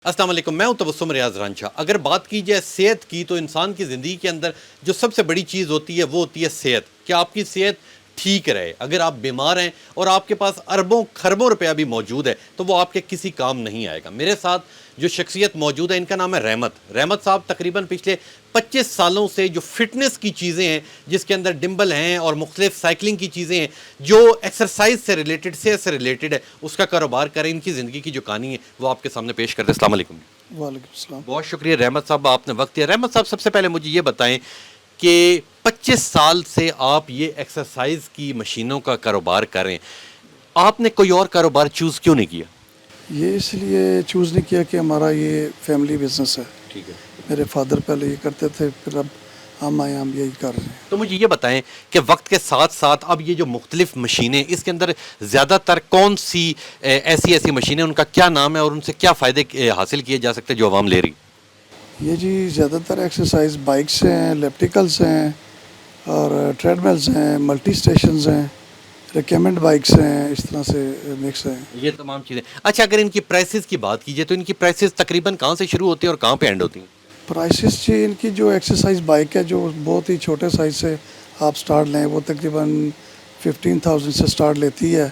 السلام علیکم، میں ہوں تبسم ریاض رانجھا۔ اگر بات کی جائے صحت کی تو انسان کی زندگی کے اندر جو سب سے بڑی چیز ہوتی ہے وہ ہوتی ہے صحت، کہ آپ کی صحت ٹھیک رہے۔ اگر آپ بیمار ہیں اور آپ کے پاس اربوں خربوں روپیہ بھی موجود ہے تو وہ آپ کے کسی کام نہیں آئے گا۔ میرے ساتھ جو شخصیت موجود ہے ان کا نام ہے رحمت صاحب۔ تقریباً پچھلے 25 سالوں سے جو فٹنس کی چیزیں ہیں، جس کے اندر ڈمبل ہیں اور مختلف سائیکلنگ کی چیزیں ہیں جو ایکسرسائز سے ریلیٹڈ، صحت سے ریلیٹڈ ہے، اس کا کاروبار کریں۔ ان کی زندگی کی جو کہانی ہے وہ آپ کے سامنے پیش کرتے ہیں۔ السلام علیکم۔ وعلیکم السلام۔ بہت شکریہ رحمت صاحب، آپ نے وقت دیا۔ رحمت صاحب، سب سے پہلے مجھے یہ بتائیں کہ 25 سال سے آپ یہ ایکسرسائز کی مشینوں کا کاروبار کریں، آپ نے کوئی اور کاروبار چوز کیوں نہیں کیا؟ یہ اس لیے چوز نہیں کیا کہ ہمارا یہ فیملی بزنس ہے۔ ٹھیک ہے، میرے فادر پہلے یہ کرتے تھے، پھر اب ہم آئے، ہم یہی کر رہے ہیں۔ تو مجھے یہ بتائیں کہ وقت کے ساتھ ساتھ اب یہ جو مختلف مشینیں، اس کے اندر زیادہ تر کون سی ایسی مشینیں، ان کا کیا نام ہے اور ان سے کیا فائدے حاصل کیے جا سکتے جو عوام لے رہی؟ یہ جی زیادہ تر ایکسرسائز بائکس ہیں، الیپٹیکلس ہیں اور ٹریڈ ملز ہیں، ملٹی اسٹیشنز ہیں، ریکمنڈ بائکس ہیں، اس طرح سے مکس ہیں یہ تمام چیزیں۔ اچھا، اگر ان کی پرائسز کی بات کی جائے تو ان کی پرائسز تقریباً کہاں سے شروع ہوتی ہیں اور کہاں پہ اینڈ ہوتی ہیں؟ پرائسز جی ان کی جو ایکسرسائز بائک ہے جو بہت ہی چھوٹے سائز سے آپ سٹارٹ لیں، وہ تقریباً 15,000 سے سٹارٹ لیتی ہے،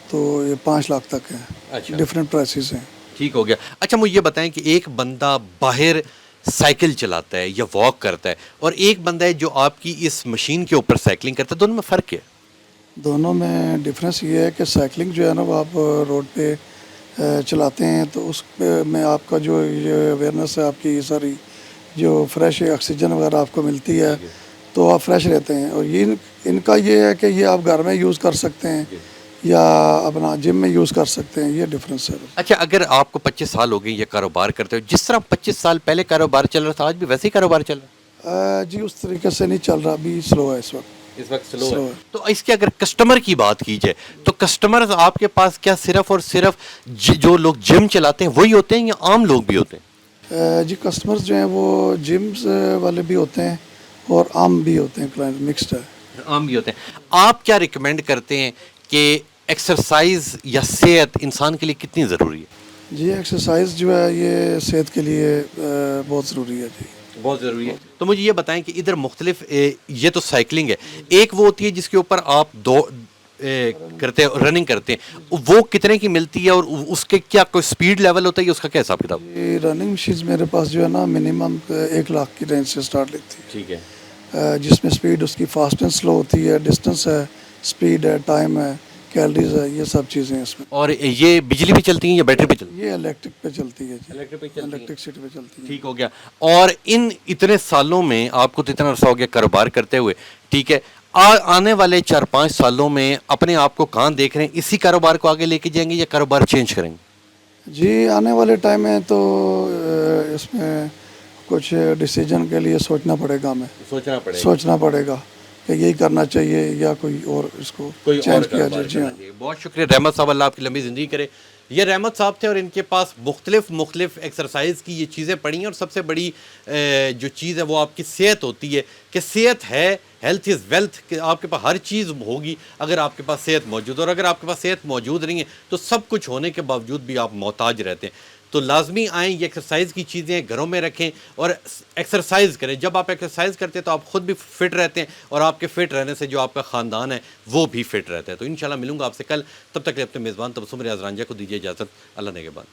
تو یہ 5 لاکھ تک ہے۔ اچھا، ڈفرینٹ پرائسز ہیں۔ ٹھیک ہو گیا۔ اچھا، مجھے یہ بتائیں کہ ایک بندہ باہر سائیکل چلاتا ہے یا واک کرتا ہے اور ایک بندہ ہے جو آپ کی اس مشین کے اوپر سائیکلنگ کرتا ہے، دونوں میں فرق کیا ہے؟ دونوں میں ڈفرینس یہ ہے کہ سائیکلنگ جو ہے نا وہ آپ روڈ پہ چلاتے ہیں تو اس میں آپ کا جو یہ اویئرنیس ہے، آپ کی ساری جو فریش آکسیجن وغیرہ آپ کو ملتی ہے تو آپ فریش رہتے ہیں، اور یہ ان کا یہ ہے کہ یہ آپ گھر میں یوز کر سکتے ہیں یا اپنا جم میں یوز کر سکتے ہیں، یہ ڈفرینس ہے۔ اچھا، اگر آپ کو 25 سال ہو گئے یہ کاروبار کرتے ہو، جس طرح 25 سال پہلے کاروبار چل رہا تھا آج بھی ویسے ہی کاروبار چل رہا ہے؟ جی اس طریقے سے نہیں چل رہا، ابھی سلو ہے اس وقت۔ اس وقت سلو ہے۔ تو اس کے اگر کسٹمر کی بات کی جائے تو کسٹمرز آپ کے پاس کیا صرف اور صرف جو لوگ جم چلاتے ہیں وہی ہوتے ہیں یا عام لوگ بھی ہوتے ہیں؟ جی کسٹمرز جو ہیں وہ جمز والے بھی ہوتے ہیں اور عام بھی ہوتے ہیں، کلائنٹ مکسڈ ہے۔ عام بھی ہوتے ہیں۔ آپ کیا ریکمینڈ کرتے ہیں کہ ایکسرسائز یا صحت انسان کے لیے کتنی ضروری ہے؟ جی ایکسرسائز جو ہے یہ صحت کے لیے بہت ضروری ہے جی، بہت ضروری ہے۔ تو مجھے یہ بتائیں کہ ادھر مختلف یہ تو سائیکلنگ ہے، ایک وہ ہوتی ہے جس کے اوپر آپ کرتے ہیں، رننگ کرتے ہیں، وہ کتنے کی ملتی ہے اور اس کے کیا کوئی سپیڈ لیول ہوتا ہے یا اس کا کیا حساب کتاب؟ یہ رننگ مشینز میرے پاس جو ہے نا منیمم 1 لاکھ کی رینج سے سٹارٹ لیتی ٹھیک ہے، ہے، جس میں سپیڈ اس کی فاسٹ اینڈ سلو ہوتی ہے، ڈسٹنس ہے، سپیڈ ہے، ٹائم ہے، کیلریز ہے، یہ سب چیزیں اس میں۔ اور یہ بجلی پہ چلتی ہیں یا بیٹری پہ چلتی ہیں؟ یہ الیکٹرک پہ چلتی ہے جی، الیکٹرسٹی پہ چلتی ہے۔ ٹھیک ہو گیا۔ اور ان اتنے سالوں میں آپ کو تو اتنا عرصہ ہو گیا کاروبار کرتے ہوئے، ٹھیک ہے، آنے والے 4-5 سالوں میں اپنے آپ کو کہاں دیکھ رہے ہیں؟ اسی کاروبار کو آگے لے کے جائیں گے یا کاروبار چینج کریں گے؟ جی آنے والے ٹائم میں تو اس میں کچھ ڈیسیجن کے لیے سوچنا پڑے گا، ہمیں سوچنا پڑے گا کہ یہی کرنا چاہیے یا کوئی اور اس کو چینج کیا جائے۔ جی ہاں، بہت شکریہ رحمت صاحب، اللہ آپ کی لمبی زندگی کرے۔ یہ رحمت صاحب تھے اور ان کے پاس مختلف ایکسرسائز کی یہ چیزیں پڑی ہیں، اور سب سے بڑی جو چیز ہے وہ آپ کی صحت ہوتی ہے، کہ صحت ہے، ہیلتھ از ویلتھ، کہ آپ کے پاس ہر چیز ہوگی اگر آپ کے پاس صحت موجود ہے، اور اگر آپ کے پاس صحت موجود نہیں ہے تو سب کچھ ہونے کے باوجود بھی آپ محتاج رہتے ہیں۔ تو لازمی آئیں، یہ ایکسرسائز کی چیزیں گھروں میں رکھیں اور ایکسرسائز کریں۔ جب آپ ایکسرسائز کرتے ہیں تو آپ خود بھی فٹ رہتے ہیں، اور آپ کے فٹ رہنے سے جو آپ کا خاندان ہے وہ بھی فٹ رہتا ہے۔ تو انشاءاللہ ملوں گا آپ سے کل، تب تک کے لیے اپنے میزبان تبسم ریاض رانجھا کو دیجیے اجازت۔ اللہ نگہبان۔